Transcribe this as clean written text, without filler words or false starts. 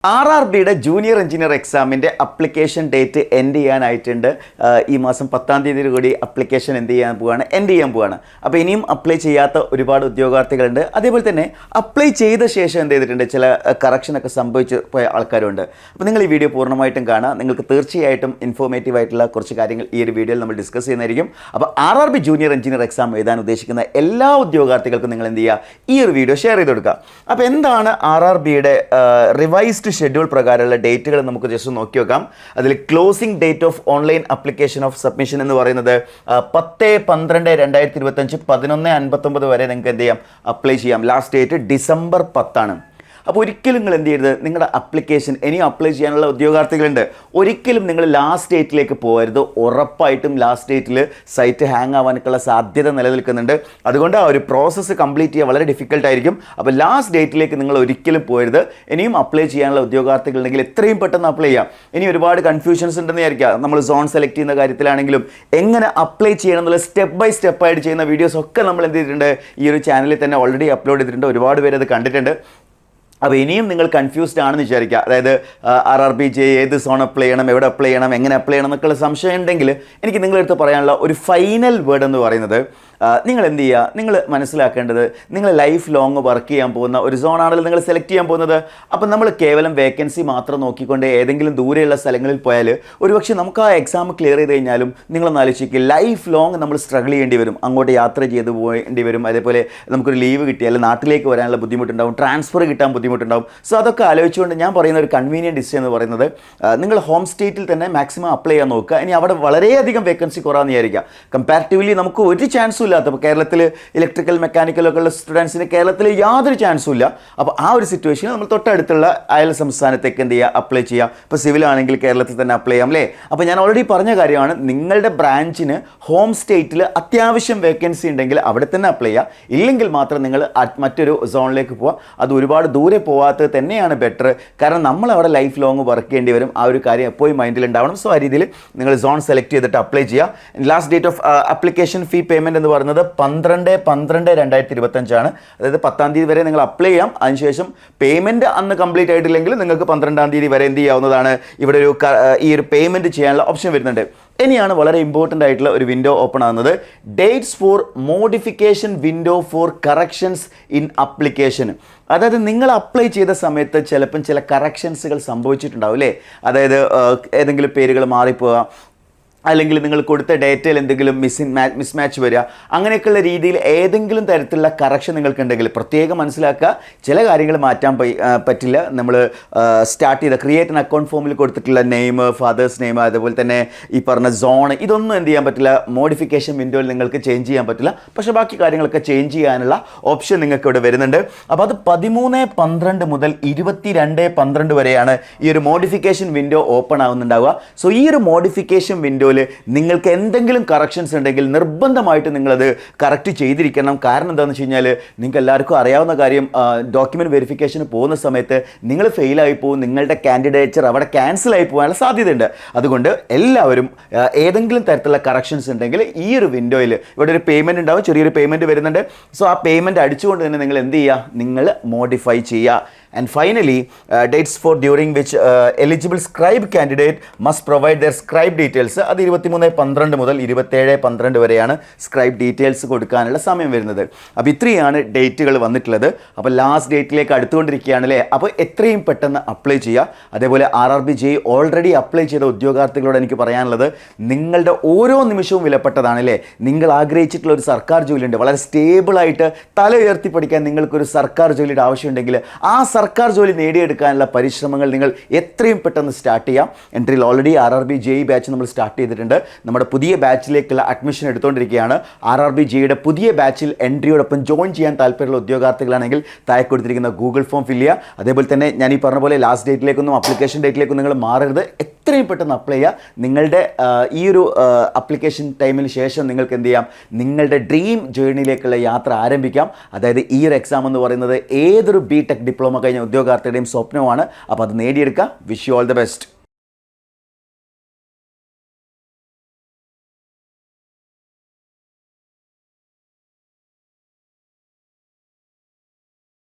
RRBയുടെ junior engineer എക്സാമിൻ്റെ application date end ചെയ്യാനായിട്ടുണ്ട്. ഈ മാസം 10-ാം തീയതി കൂടി അപ്ലിക്കേഷൻ എൻഡ് ചെയ്യാൻ പോവുകയാണ്. അപ്പോൾ ഇനിയും അപ്ലൈ ചെയ്യാത്ത ഒരുപാട് ഉദ്യോഗാർത്ഥികളുണ്ട്. അതേപോലെ തന്നെ അപ്ലൈ ചെയ്ത ശേഷം എന്ത് ചെയ്തിട്ടുണ്ട്, ചില കറക്ഷനൊക്കെ സംഭവിച്ച് പോയ ആൾക്കാരുണ്ട്. അപ്പോൾ നിങ്ങൾ ഈ വീഡിയോ പൂർണ്ണമായിട്ടും കാണുക. നിങ്ങൾക്ക് തീർച്ചയായിട്ടും ഇൻഫോർമേറ്റീവ് ആയിട്ടുള്ള കുറച്ച് കാര്യങ്ങൾ ഈ ഒരു വീഡിയോയിൽ നമ്മൾ ഡിസ്കസ് ചെയ്യുന്നതായിരിക്കും. അപ്പോൾ RRB ജൂനിയർ എഞ്ചിനീയർ എക്സാം എഴുതാൻ ഉദ്ദേശിക്കുന്ന എല്ലാ ഉദ്യോഗാർത്ഥികൾക്കും നിങ്ങൾ എന്ത് ചെയ്യുക, ഈ ഒരു വീഡിയോ ഷെയർ ചെയ്ത് കൊടുക്കുക. അപ്പോൾ എന്താണ് RRBയുടെ റിവൈസ്ഡ് ഷെഡ്യൂൾ പ്രകാരമുള്ള ഡേറ്റുകൾ നമുക്ക് ജസ്റ്റ് നോക്കി നോക്കാം. അതിൽ closing date of online application of submission എന്ന് പറയുന്നത് 10/12/2025 11:59 വരെ നിങ്ങൾക്ക് എന്ത് ചെയ്യാം, അപ്ലൈ ചെയ്യാം. ലാസ്റ്റ് ഡേറ്റ് December 10 അപ്പോൾ ഒരിക്കലും നിങ്ങൾ എന്ത് ചെയ്യരുത്, നിങ്ങളുടെ അപ്ലിക്കേഷൻ ഇനിയും അപ്ലൈ ചെയ്യാനുള്ള ഉദ്യോഗാർത്ഥികളുണ്ട്, ഒരിക്കലും നിങ്ങൾ ലാസ്റ്റ് ഡേറ്റിലേക്ക് പോകരുത്. ഉറപ്പായിട്ടും ലാസ്റ്റ് ഡേറ്റിൽ സൈറ്റ് ഹാങ് ആവാനൊക്കെയുള്ള സാധ്യത നിലനിൽക്കുന്നുണ്ട്. അതുകൊണ്ട് ആ ഒരു പ്രോസസ്സ് കംപ്ലീറ്റ് ചെയ്യാൻ വളരെ ഡിഫിക്കൽട്ടായിരിക്കും. അപ്പോൾ ലാസ്റ്റ് ഡേറ്റിലേക്ക് നിങ്ങൾ ഒരിക്കലും പോകരുത്. ഇനിയും അപ്ലൈ ചെയ്യാനുള്ള ഉദ്യോഗാർത്ഥികളുണ്ടെങ്കിൽ എത്രയും പെട്ടെന്ന് അപ്ലൈ ചെയ്യാം. ഇനി ഒരുപാട് കൺഫ്യൂഷൻസ് ഉണ്ടെന്ന് വിചാരിക്കുക. നമ്മൾ സോൺ സെലക്ട് ചെയ്യുന്ന കാര്യത്തിലാണെങ്കിലും എങ്ങനെ അപ്ലൈ ചെയ്യണം എന്നുള്ള സ്റ്റെപ്പ് ബൈ സ്റ്റെപ്പായിട്ട് ചെയ്യുന്ന വീഡിയോസ് ഒക്കെ നമ്മൾ എന്ത് ചെയ്തിട്ടുണ്ട്, ഈ ഒരു ചാനലിൽ തന്നെ ഓൾറെഡി അപ്ലോഡ് ചെയ്തിട്ടുണ്ട്. ഒരുപാട് പേര് അത് കണ്ടിട്ടുണ്ട്. അപ്പോൾ ഇനിയും നിങ്ങൾ കൺഫ്യൂസ്ഡ് ആണെന്ന് വിചാരിക്കുക. അതായത് RRB ഏത് സോൺ അപ്ലൈ ചെയ്യണം, എവിടെ അപ്ലൈ ചെയ്യണം, എങ്ങനെ അപ്ലൈ ചെയ്യണം എന്നൊക്കെയുള്ള സംശയം ഉണ്ടെങ്കിൽ എനിക്ക് നിങ്ങളടുത്ത് പറയാനുള്ള ഒരു ഫൈനൽ വേർഡ് എന്ന് പറയുന്നത്, നിങ്ങൾ എന്ത് ചെയ്യുക, നിങ്ങൾ മനസ്സിലാക്കേണ്ടത്, നിങ്ങൾ ലൈഫ് ലോങ് വർക്ക് ചെയ്യാൻ പോകുന്ന ഒരു സോണാണല്ലോ നിങ്ങൾ സെലക്ട് ചെയ്യാൻ പോകുന്നത്. അപ്പം നമ്മൾ കേവലം വേക്കൻസി മാത്രം നോക്കിക്കൊണ്ട് ഏതെങ്കിലും ദൂരെയുള്ള സ്ഥലങ്ങളിൽ പോയാൽ ഒരുപക്ഷെ നമുക്ക് ആ എക്സാം ക്ലിയർ ചെയ്ത് കഴിഞ്ഞാലും നിങ്ങളൊന്ന് ആലോചിക്കുക, ലൈഫ് ലോങ് നമ്മൾ സ്ട്രഗിൾ ചെയ്യേണ്ടി വരും. അങ്ങോട്ട് യാത്ര ചെയ്ത് പോകേണ്ടി വരും. അതേപോലെ നമുക്കൊരു ലീവ് കിട്ടിയാൽ നാട്ടിലേക്ക് വരാനുള്ള ബുദ്ധിമുട്ടുണ്ടാവും, ട്രാൻസ്ഫർ കിട്ടാൻ ബുദ്ധിമുട്ടുണ്ടാവും. സോ അതൊക്കെ ആലോചിച്ചുകൊണ്ട് ഞാൻ പറയുന്ന ഒരു കൺവീനിയൻറ്റ് ഡിസിഷൻ എന്ന് പറയുന്നത്, നിങ്ങൾ ഹോം സ്റ്റേറ്റിൽ തന്നെ മാക്സിമം അപ്ലൈ ചെയ്യാൻ നോക്കുക. ഇനി അവിടെ വളരെയധികം വേക്കൻസി കുറവാന്ന് വിചാരിക്കുക. കമ്പാരിറ്റീവ്ലി നമുക്ക് ഒരു ചാൻസും ഇല്ലാത്ത, അപ്പോൾ കേരളത്തിൽ ഇലക്ട്രിക്കൽ മെക്കാനിക്കലൊക്കെ ഉള്ള സ്റ്റുഡൻസിന് കേരളത്തിൽ യാതൊരു ചാൻസും ഇല്ല. അപ്പോൾ ആ ഒരു സിറ്റുവേഷനിൽ നമ്മൾ തൊട്ടടുത്തുള്ള അയൽ സംസ്ഥാനത്തേക്ക് എന്ത് ചെയ്യുക, അപ്ലൈ ചെയ്യുക. ഇപ്പോൾ സിവിൽ ആണെങ്കിൽ കേരളത്തിൽ തന്നെ അപ്ലൈ ചെയ്യാം അല്ലേ. അപ്പോൾ ഞാൻ ഓൾറെഡി പറഞ്ഞ കാര്യമാണ്, നിങ്ങളുടെ ബ്രാഞ്ചിന് ഹോം സ്റ്റേറ്റിൽ അത്യാവശ്യം വേക്കൻസി ഉണ്ടെങ്കിൽ അവിടെ തന്നെ അപ്ലൈ ചെയ്യുക. ഇല്ലെങ്കിൽ മാത്രം നിങ്ങൾ മറ്റൊരു സോണിലേക്ക് പോവുക. അത് ഒരുപാട് ദൂരെ പോകാത്തത് തന്നെയാണ് ബെറ്റർ. കാരണം നമ്മൾ അവിടെ ലൈഫ് ലോങ് വർക്ക് ചെയ്യേണ്ടി വരും. ആ ഒരു കാര്യം എപ്പോഴും മൈൻഡിൽ ഉണ്ടാവണം. സോ ആ രീതിയിൽ നിങ്ങൾ സോൺ സെലക്ട് ചെയ്തിട്ട് അപ്ലൈ ചെയ്യുക. Last date of application fee payment എന്ന് പറയുന്നത് 12/12/2025 ആണ്. അതായത് 10-ാം തീയതി വരെ നിങ്ങൾ അപ്ലൈ ചെയ്യാം. അതിനുശേഷം പേയ്മെൻറ്റ് അന്ന് കംപ്ലീറ്റ് ആയിട്ടില്ലെങ്കിൽ നിങ്ങൾക്ക് 12-ാം തീയതി വരെ എന്ത് ചെയ്യാവുന്നതാണ്, ഇവിടെ ഈ ഒരു പേയ്മെൻറ്റ് ചെയ്യാനുള്ള ഓപ്ഷൻ വരുന്നുണ്ട്. ഇനിയാണ് വളരെ ഇമ്പോർട്ടൻ്റ് ആയിട്ടുള്ള ഒരു വിൻഡോ ഓപ്പൺ ആകുന്നത്, dates for modification window for corrections in application. അതായത് നിങ്ങൾ അപ്ലൈ ചെയ്ത സമയത്ത് ചിലപ്പം ചില കറക്ഷൻസുകൾ സംഭവിച്ചിട്ടുണ്ടാവും അല്ലേ. അതായത് ഏതെങ്കിലും പേരുകൾ മാറിപ്പോവുക, അല്ലെങ്കിൽ നിങ്ങൾ കൊടുത്ത ഡേറ്റയിൽ എന്തെങ്കിലും മിസ്മാച്ച് വരിക, അങ്ങനെയൊക്കെയുള്ള രീതിയിൽ ഏതെങ്കിലും തരത്തിലുള്ള കറക്ഷൻ നിങ്ങൾക്കുണ്ടെങ്കിൽ പ്രത്യേകം മനസ്സിലാക്കുക. ചില കാര്യങ്ങൾ മാറ്റാൻ പറ്റില്ല. നമ്മൾ സ്റ്റാർട്ട് ചെയ്ത ക്രിയേറ്റ് ആൻ അക്കൗണ്ട് ഫോമിൽ കൊടുത്തിട്ടുള്ള നെയിം, ഫാദേഴ്സ് നെയിം, അതുപോലെ തന്നെ ഈ പറഞ്ഞ സോൺ, ഇതൊന്നും എന്ത് ചെയ്യാൻ പറ്റില്ല, മോഡിഫിക്കേഷൻ വിൻഡോയിൽ നിങ്ങൾക്ക് ചേഞ്ച് ചെയ്യാൻ പറ്റില്ല. പക്ഷേ ബാക്കി കാര്യങ്ങളൊക്കെ ചേഞ്ച് ചെയ്യാനുള്ള ഓപ്ഷൻ നിങ്ങൾക്ക് ഇവിടെ വരുന്നുണ്ട്. അപ്പോൾ അത് 13/12 മുതൽ 22/12 വരെയാണ് ഈ ഒരു മോഡിഫിക്കേഷൻ വിൻഡോ ഓപ്പൺ ആവുന്നുണ്ടാവുക. സോ ഈ ഒരു മോഡിഫിക്കേഷൻ വിൻഡോ നിങ്ങൾക്ക് എന്തെങ്കിലും കറക്ഷൻസ് ഉണ്ടെങ്കിൽ നിർബന്ധമായിട്ട് നിങ്ങളത് കറക്റ്റ് ചെയ്തിരിക്കണം. കാരണം എന്താണെന്ന് വെച്ച് കഴിഞ്ഞാൽ നിങ്ങൾക്ക് എല്ലാവർക്കും അറിയാവുന്ന കാര്യം, ഡോക്യുമെൻറ്റ് വെരിഫിക്കേഷന് പോകുന്ന സമയത്ത് നിങ്ങൾ ഫെയിലായി പോകും, നിങ്ങളുടെ കാൻഡിഡേച്ചർ അവിടെ ക്യാൻസൽ ആയി പോകാനുള്ള സാധ്യതയുണ്ട്. അതുകൊണ്ട് എല്ലാവരും ഏതെങ്കിലും തരത്തിലുള്ള കറക്ഷൻസ് ഉണ്ടെങ്കിൽ ഈ ഒരു വിൻഡോയിൽ ഇവിടെ ഒരു പേയ്മെൻറ്റ് ഉണ്ടാവും, ചെറിയൊരു പേയ്മെൻറ്റ് വരുന്നുണ്ട്. സോ ആ പേയ്മെൻറ്റ് അടിച്ചുകൊണ്ട് തന്നെ നിങ്ങൾ എന്ത് ചെയ്യുക, നിങ്ങൾ മോഡിഫൈ ചെയ്യുക. And finally, dates for during which eligible scribe candidate must provide their scribe details. അത് 23/12 മുതൽ 27/12 വരെയാണ് സ്ക്രൈബ് ഡീറ്റെയിൽസ് കൊടുക്കാനുള്ള സമയം വരുന്നത്. അപ്പോൾ ഇത്രയാണ് ഡേറ്റുകൾ വന്നിട്ടുള്ളത്. അപ്പോൾ ലാസ്റ്റ് ഡേറ്റിലേക്ക് അടുത്തുകൊണ്ടിരിക്കുകയാണ് അല്ലേ. അപ്പോൾ എത്രയും പെട്ടെന്ന് അപ്ലൈ ചെയ്യുക. അതേപോലെ RRB ഓൾറെഡി അപ്ലൈ ചെയ്ത ഉദ്യോഗാർത്ഥികളോട് എനിക്ക് പറയാനുള്ളത്, നിങ്ങളുടെ ഓരോ നിമിഷവും വിലപ്പെട്ടതാണ് അല്ലേ. നിങ്ങൾ ആഗ്രഹിച്ചിട്ടുള്ള ഒരു സർക്കാർ ജോലിയുണ്ട്, വളരെ സ്റ്റേബിളായിട്ട് തല ഉയർത്തി പഠിക്കാൻ നിങ്ങൾക്കൊരു സർക്കാർ ജോലിയുടെ ആവശ്യമുണ്ടെങ്കിൽ ആ സർക്കാർ ജോലി നേടിയെടുക്കാനുള്ള പരിശ്രമങ്ങൾ നിങ്ങൾ എത്രയും പെട്ടെന്ന് സ്റ്റാർട്ട് ചെയ്യാം. എൻട്രിയിൽ ഓൾറെഡി RRB ബാച്ച് നമ്മൾ സ്റ്റാർട്ട് ചെയ്തിട്ടുണ്ട്. നമ്മുടെ പുതിയ ബാച്ചിലേക്കുള്ള അഡ്മിഷൻ എടുത്തുകൊണ്ടിരിക്കുകയാണ്. RRB പുതിയ ബാച്ചിൽ എൻട്രിയോടൊപ്പം ജോയിൻ ചെയ്യാൻ താല്പര്യമുള്ള ഉദ്യോഗാർത്ഥികളാണെങ്കിൽ താഴെ കൊടുത്തിരിക്കുന്ന ഗൂഗിൾ ഫോം ഫില്ല് ചെയ്യുക. അതേപോലെ തന്നെ ഞാൻ ഈ പറഞ്ഞ പോലെ ലാസ്റ്റ് ഡേറ്റിലേക്കൊന്നും അപ്ലിക്കേഷൻ ഡേറ്റിലേക്കൊന്നും നിങ്ങൾ മാറരുത്. എത്രയും പെട്ടെന്ന് അപ്ലൈ ചെയ്യുക. നിങ്ങളുടെ ഈ ഒരു അപ്ലിക്കേഷൻ ടൈമിന് ശേഷം നിങ്ങൾക്ക് എന്ത് ചെയ്യാം, നിങ്ങളുടെ ഡ്രീം ജേർണിയിലേക്കുള്ള യാത്ര ആരംഭിക്കാം. അതായത് ഈ ഒരു എക്സാം എന്ന് പറയുന്നത് ഏതൊരു BTech ഡിപ്ലോമ കഴിഞ്ഞ ഉദ്യോഗാർത്ഥിയുടെയും സ്വപ്നമാണ്. അപ്പോൾ അത് നേടിയെടുക്കുക. Wish you all the best.